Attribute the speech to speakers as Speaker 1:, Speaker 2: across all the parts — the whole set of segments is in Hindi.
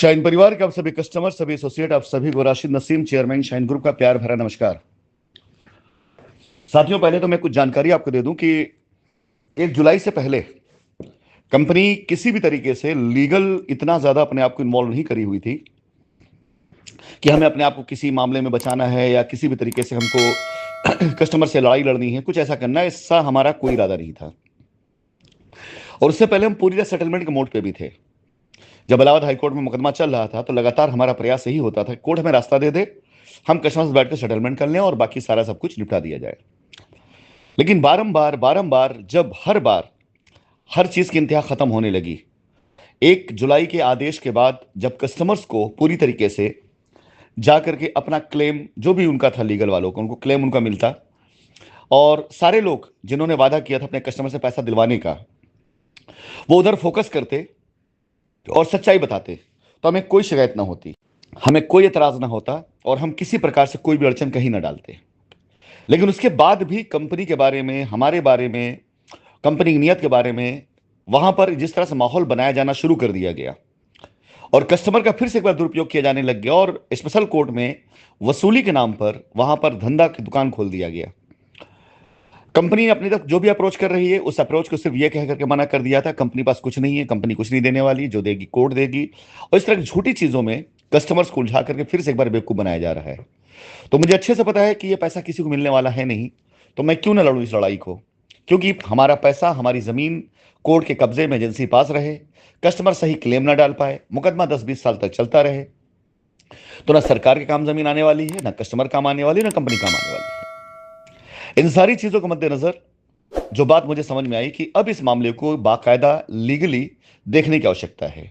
Speaker 1: शाइन परिवार के आप सभी कस्टमर, सभी एसोसिएट, आप सभी को Rashid Naseem, chairman shine group का प्यार भरा नमस्कार। साथियों, पहले तो मैं कुछ जानकारी आपको दे दूं कि 1 जुलाई से पहले कंपनी किसी भी तरीके से लीगल इतना ज्यादा अपने आप को इन्वॉल्व नहीं करी हुई थी कि हमें अपने आप को किसी मामले में बचाना है या किसी भी तरीके से हमको कस्टमर से लड़ाई लड़नी है, कुछ ऐसा करना है, ऐसा हमारा कोई इरादा नहीं था। और उससे पहले हम पूरी तरह सेटलमेंट के मोड पे भी थे। जब इलाहाबाद हाईकोर्ट में मुकदमा चल रहा था तो लगातार हमारा प्रयास यही होता था, कोर्ट हमें रास्ता दे दे, हम कस्टमर से बैठकर सेटलमेंट कर लें और बाकी सारा सब कुछ निपटा दिया जाए। लेकिन बारंबार बारंबार जब हर बार हर चीज की इंतहा खत्म होने लगी, 1 जुलाई के आदेश के बाद जब कस्टमर्स को पूरी तरीके से जाकर के अपना क्लेम, जो भी उनका था लीगल वालों को, उनको क्लेम उनका मिलता, और सारे लोग जिन्होंने वादा किया था अपने कस्टमर से पैसा दिलवाने का, वो उधर फोकस करते और सच्चाई बताते, तो हमें कोई शिकायत ना होती, हमें कोई एतराज ना होता और हम किसी प्रकार से कोई भी अड़चन कहीं ना डालते। लेकिन उसके बाद भी कंपनी के बारे में, हमारे बारे में, कंपनी की नीयत के बारे में वहां पर जिस तरह से माहौल बनाया जाना शुरू कर दिया गया और कस्टमर का फिर से एक बार दुरुपयोग किया जाने लग गया और स्पेशल कोर्ट में वसूली के नाम पर वहां पर धंधा की दुकान खोल दिया गया। कंपनी अपनी तरफ जो भी अप्रोच कर रही है उस अप्रोच को सिर्फ ये कह करके मना कर दिया था, कंपनी पास कुछ नहीं है, कंपनी कुछ नहीं देने वाली, जो देगी कोर्ट देगी। और इस तरह की झूठी चीजों में कस्टमर्स को उलझा करके फिर से एक बार बेवकूफ बनाया जा रहा है। तो मुझे अच्छे से पता है कि ये पैसा किसी को मिलने वाला है नहीं, तो मैं क्यों ना लड़ूं इस लड़ाई को, क्योंकि हमारा पैसा, हमारी जमीन कोर्ट के कब्जे में एजेंसी पास रहे, कस्टमर सही क्लेम ना डाल पाए, मुकदमा 10-20 साल तक चलता रहे, तो ना सरकार के काम जमीन आने वाली है, ना कस्टमर काम आने वाली है, ना कंपनी काम आने वाली है। इन सारी चीजों के मद्देनजर जो बात मुझे समझ में आई कि अब इस मामले को बाकायदा लीगली देखने की आवश्यकता है।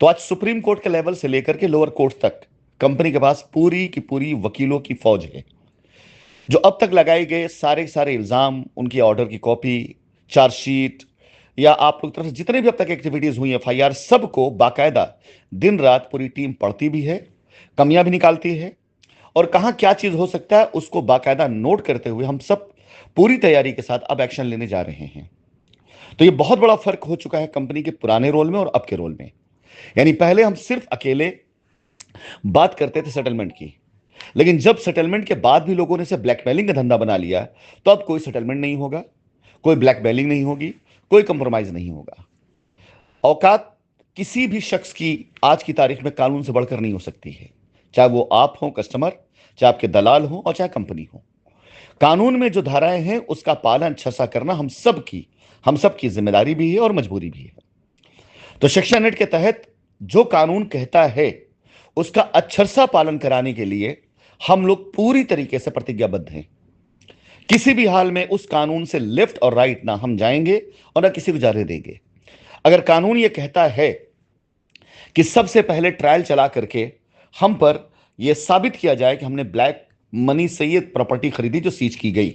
Speaker 1: तो आज सुप्रीम कोर्ट के लेवल से लेकर के लोअर कोर्ट तक कंपनी के पास पूरी की पूरी वकीलों की फौज है, जो अब तक लगाए गए सारे सारे इल्जाम, उनकी ऑर्डर की कॉपी, चार्जशीट, या आप लोग तरफ से जितने भी अब तक एक्टिविटीज हुई, एफआईआर, सबको बाकायदा दिन रात पूरी टीम पढ़ती भी है, कमियां भी निकालती है, और कहां क्या चीज हो सकता है उसको बाकायदा नोट करते हुए हम सब पूरी तैयारी के साथ अब एक्शन लेने जा रहे हैं। तो ये बहुत बड़ा फर्क हो चुका है कंपनी के पुराने रोल में और अब के रोल में। यानी पहले हम सिर्फ अकेले बात करते थे सेटलमेंट की, लेकिन जब सेटलमेंट के बाद भी लोगों ने इसे ब्लैकमेलिंग का धंधा बना लिया, तो अब कोई सेटलमेंट नहीं होगा, कोई ब्लैकमेलिंग नहीं होगी, कोई कंप्रोमाइज नहीं होगा। औकात किसी भी शख्स की आज की तारीख में कानून से बढ़कर नहीं हो सकती है, चाहे वो आप हो कस्टमर, चाहे आपके दलाल हो, और चाहे कंपनी हो। कानून में जो धाराएं हैं उसका पालन अच्छा सा करना हम सब की जिम्मेदारी भी है और मजबूरी भी है। तो शिक्षा नेट के तहत जो कानून कहता है उसका अक्षरशा पालन कराने के लिए हम लोग पूरी तरीके से प्रतिज्ञाबद्ध हैं। किसी भी हाल में उस कानून से लेफ्ट और राइट ना हम जाएंगे और ना किसी को जाने देंगे। अगर कानून यह कहता है कि सबसे पहले ट्रायल चला करके हम पर यह साबित किया जाए कि हमने ब्लैक मनी से ये प्रॉपर्टी खरीदी जो सीज की गई,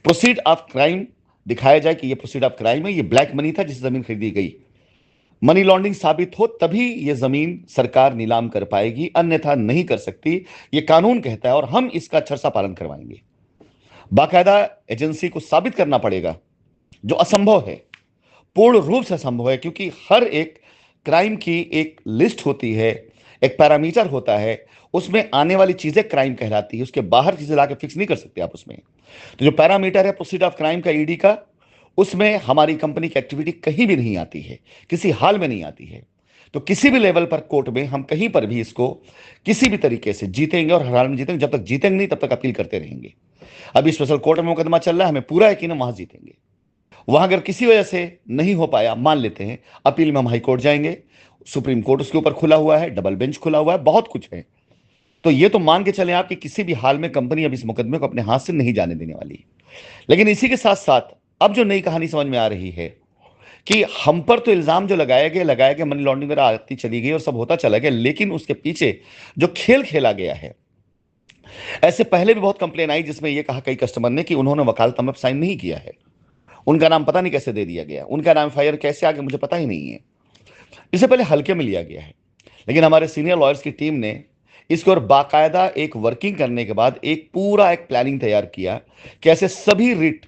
Speaker 1: प्रोसीड ऑफ क्राइम दिखाया जाए कि ये प्रोसीड ऑफ क्राइम है, ये ब्लैक मनी था जिससे जमीन खरीदी गई, मनी लॉन्ड्रिंग साबित हो, तभी ये जमीन सरकार नीलाम कर पाएगी, अन्यथा नहीं कर सकती, ये कानून कहता है और हम इसका अक्षरशा पालन करवाएंगे। बाकायदा एजेंसी को साबित करना पड़ेगा, जो असंभव है, पूर्ण रूप से असंभव है, क्योंकि हर एक क्राइम की एक लिस्ट होती है, एक पैरामीटर होता है, उसमें आने वाली चीजें क्राइम कहलाती है, उसके बाहर चीजें लाके फिक्स नहीं कर सकते आप उसमें। तो जो पैरामीटर है प्रोसीड ऑफ क्राइम का, ईडी का, उसमें हमारी कंपनी की एक्टिविटी कहीं भी नहीं आती है, किसी हाल में नहीं आती है। तो किसी भी लेवल पर कोर्ट में हम कहीं पर भी इसको किसी भी तरीके से जीतेंगे, और हर हाल में जीतेंगे। जब तक जीतेंगे नहीं तब तक अपील करते रहेंगे। अभी स्पेशल कोर्ट में मुकदमा चल रहा है, हमें पूरा यकीन है वहां जीतेंगे। वहां अगर किसी वजह से नहीं हो पाया, मान लेते हैं अपील में हम हाई कोर्ट जाएंगे, सुप्रीम कोर्ट उसके ऊपर खुला हुआ है, डबल बेंच खुला हुआ है, बहुत कुछ है। तो ये तो मान के चलें आप कि किसी भी हाल में कंपनी अब इस मुकदमे को अपने हाथ से नहीं जाने देने वाली। लेकिन इसी के साथ साथ अब जो नई कहानी समझ में आ रही है कि हम पर तो इल्जाम जो लगाए गए मनी लॉन्ड्रिंग वगैरह आती चली गई और सब होता चला गया, लेकिन उसके पीछे जो खेल खेला गया है, ऐसे पहले भी बहुत कंप्लेन आई जिसमें यह कहा कई कस्टमर ने कि उन्होंने वकालतनामा साइन नहीं किया है, उनका नाम पता नहीं कैसे दे दिया गया, उनका नाम एफआईआर कैसे आ गया मुझे पता ही नहीं है। इससे पहले हल्के में लिया गया है, लेकिन हमारे सीनियर लॉयर्स की टीम ने इसके और बाकायदा एक वर्किंग करने के बाद एक पूरा एक प्लानिंग तैयार किया कि ऐसे सभी रिट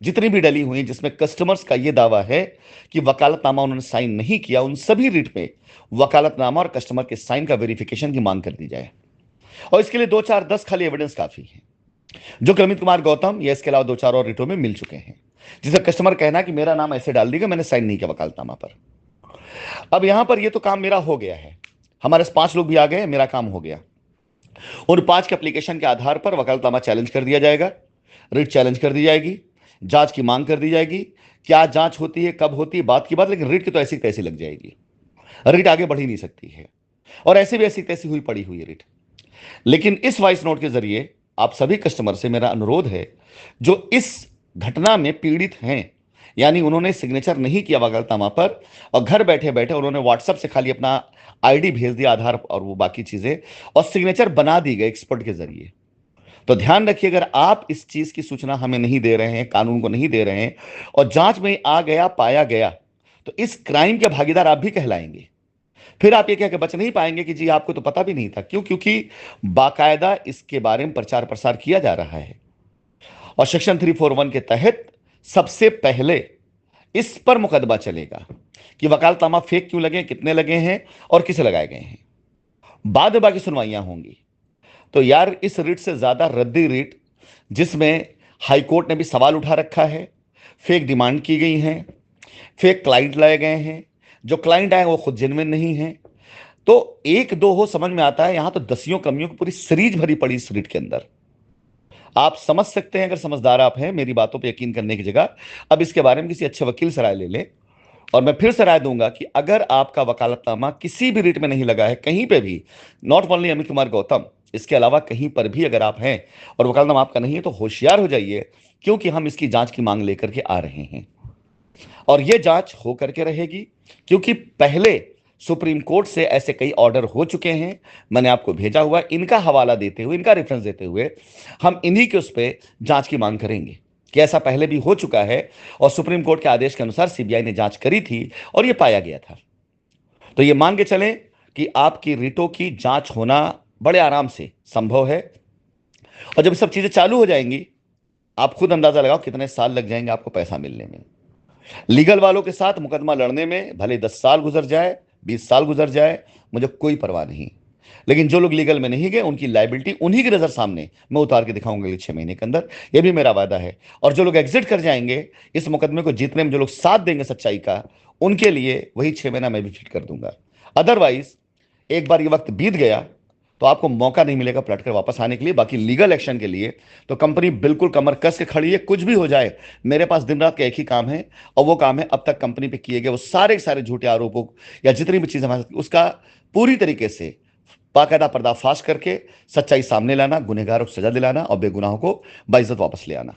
Speaker 1: जितनी भी डली हुई जिसमें कस्टमर्स का यह दावा है कि वकालतनामा उन्होंने साइन नहीं किया, उन सभी रिट में वकालतनामा और कस्टमर के साइन का वेरिफिकेशन की मांग कर दी जाए। और इसके लिए 2-4-10 खाली एविडेंस काफी है, जो कि अमित कुमार गौतम या इसके अलावा 2-4 और रिटों में मिल चुके हैं, जिसे कस्टमर कहना कि मेरा नाम ऐसे डाल दिया, मैंने साइन नहीं किया वकालतनामा पर। अब यहां पर ये तो काम मेरा हो गया है, हमारे 5 लोग भी आ गए, मेरा काम हो गया। उन 5 के एप्लीकेशन के आधार पर वकालतनामा चैलेंज कर दिया जाएगा, रिट चैलेंज कर दी जाएगी, जांच की मांग कर दी जाएगी। क्या जांच होती है, कब होती है, बात की बात, लेकिन रिट की तो ऐसी तैसी लग जाएगी। रिट आगे बढ़ ही नहीं सकती है, और ऐसे भी ऐसी तैसी हुई पड़ी हुई है रिट। लेकिन इस वॉइस नोट के जरिए आप सभी कस्टमर से मेरा अनुरोध है, जो इस घटना में पीड़ित हैं, यानी उन्होंने सिग्नेचर नहीं किया वकालतनामा पर और घर बैठे बैठे उन्होंने व्हाट्सएप से खाली अपना आईडी भेज दिया, आधार और वो बाकी चीजें, और सिग्नेचर बना दी गई एक्सपर्ट के जरिए। तो ध्यान रखिए, अगर आप इस चीज की सूचना हमें नहीं दे रहे हैं, कानून को नहीं दे रहे हैं, और जांच में आ गया, पाया गया, तो इस क्राइम के भागीदार आप भी कहलाएंगे। फिर आप ये कह के बच नहीं पाएंगे कि जी आपको तो पता भी नहीं था। क्यों? क्योंकि बाकायदा इसके बारे में प्रचार प्रसार किया जा रहा है, और सेक्शन 341 के तहत सबसे पहले इस पर मुकदमा चलेगा कि वकालतनामा फेक क्यों लगे, कितने लगे हैं और किसे लगाए गए हैं। बाद में बाकी सुनवाइयां होंगी। तो यार, इस रिट से ज्यादा रद्दी रिट, जिसमें हाईकोर्ट ने भी सवाल उठा रखा है, फेक डिमांड की गई है, फेक क्लाइंट लाए गए हैं, जो क्लाइंट आए वो खुद जेन्युइन नहीं है, तो एक दो हो समझ में आता है, यहां तो दसियों कमियों की पूरी सीरीज भरी पड़ी इस रिट के अंदर। आप समझ सकते हैं, अगर समझदार आप हैं, मेरी बातों पर यकीन करने की जगह अब इसके बारे में किसी अच्छे वकील से राय ले लें। और मैं फिर से राय दूंगा कि अगर आपका वकालतनामा किसी भी रिट में नहीं लगा है, कहीं पे भी, नॉट ओनली अमित कुमार गौतम, इसके अलावा कहीं पर भी अगर आप हैं और वकालतनामा आपका नहीं है, तो होशियार हो जाइए, क्योंकि हम इसकी जांच की मांग लेकर के आ रहे हैं। और यह जांच हो करके रहेगी, क्योंकि पहले सुप्रीम कोर्ट से ऐसे कई ऑर्डर हो चुके हैं, मैंने आपको भेजा हुआ, इनका हवाला देते हुए, इनका रेफरेंस देते हुए हम इन्हीं के उस पर जांच की मांग करेंगे कि ऐसा पहले भी हो चुका है, और सुप्रीम कोर्ट के आदेश के अनुसार सीबीआई ने जांच करी थी और यह पाया गया था। तो यह मान के चलें कि आपकी रिटों की जांच होना बड़े आराम से संभव है। और जब सब चीजें चालू हो जाएंगी, आप खुद अंदाजा लगाओ कितने साल लग जाएंगे आपको पैसा मिलने में। लीगल वालों के साथ मुकदमा लड़ने में भले 10 साल गुजर जाए, 20 साल गुजर जाए, मुझे कोई परवाह नहीं। लेकिन जो लोग लीगल में नहीं गए, उनकी लायबिलिटी उन्हीं की नजर सामने मैं उतार के दिखाऊंगा अगले 6 महीने के अंदर, यह भी मेरा वादा है। और जो लोग एग्जिट कर जाएंगे इस मुकदमे को जीतने में, जो लोग साथ देंगे सच्चाई का, उनके लिए वही 6 महीना मैं भी फिट कर दूंगा। अदरवाइज एक बार ये वक्त बीत गया तो आपको मौका नहीं मिलेगा पलट कर वापस आने के लिए। बाकी लीगल एक्शन के लिए तो कंपनी बिल्कुल कमर कस के खड़ी है, कुछ भी हो जाए। मेरे पास दिन रात का एक ही काम है, और वो काम है अब तक कंपनी पे किए गए वो सारे सारे झूठे आरोपों या जितनी भी चीजें हमारे साथ, उसका पूरी तरीके से बाकायदा पर्दाफाश करके सच्चाई सामने लाना, गुनहगारों को सजा दिलाना और बेगुनाहों को बाइज्जत वापस ले आना।